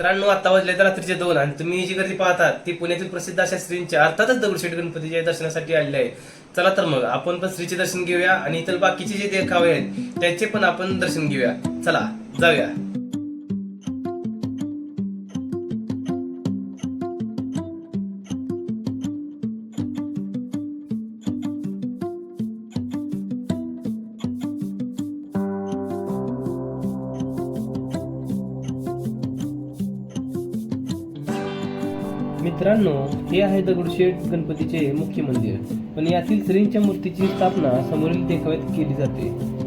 मित्रांनो, आता वाजले तर रात्रीचे 2 आणि तुम्ही ही जी गर्दी पाहता ती पुण्यातील प्रसिद्ध अशा श्रींच्या अर्थातच दगडूशेठ गणपतीच्या दर्शनासाठी आलेले आहे. चला तर मग आपण पण श्रीचे दर्शन घेऊया आणि इतर बाकीचे जे देखावे आहेत त्याचे पण आपण दर्शन घेऊया. चला जाऊया. मित्रांनो, हे आहे दगडूशेठ गणपतीचे मुख्य मंदिर, पण यातील श्रींच्या मूर्तीची स्थापना समोरील देखाव्यात केली जाते.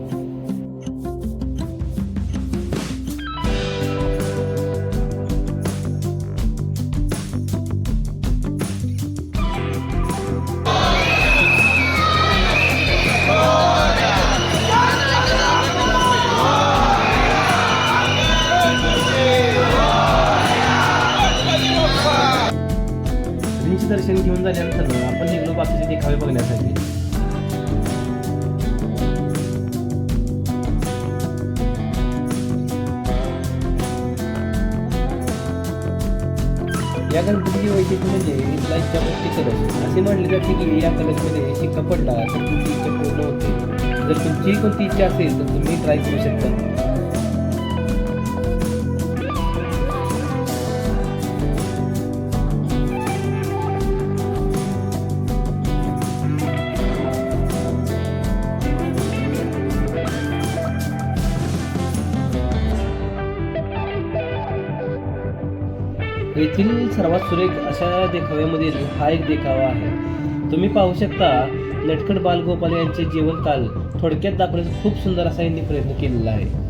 श्रींचे दर्शन घेऊन झाल्यानंतर आपण निघलो बाकीचे देखावे बघण्यासाठी. या गणपतीची वैशिष्ट्य म्हणजे इथला इच्छाशक्ती कलश. असे म्हणले जाते की या कलशमध्ये शिक्का पडला तर तुमची इच्छा पूर्ण होते. जर तुमची कोणती इच्छा असेल तर तुम्ही ट्राय करू शकता. येथील सर्वात सुरेख अशा देखाव्यामधील हा एक देखावा आहे. तुम्ही पाहू शकता, नटखट बालगोपाल यांचे जीवनकाल थोडक्यात दाखवण्याचा खूप सुंदर असा यांनी प्रयत्न केलेला आहे.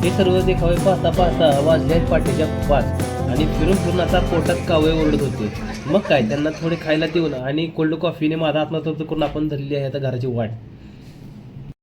हे सर्व देखावे पाहता पाहता वाजले आहेत पाठीच्या 5 आणि फिरून फिरून आता पोटात कावळे ओरडत होते. मग काय, त्यांना थोडे खायला देऊन आणि कोल्ड कॉफीने माझा आत्मा तृप्त करून आपण धरली आहे आता घराची वाट.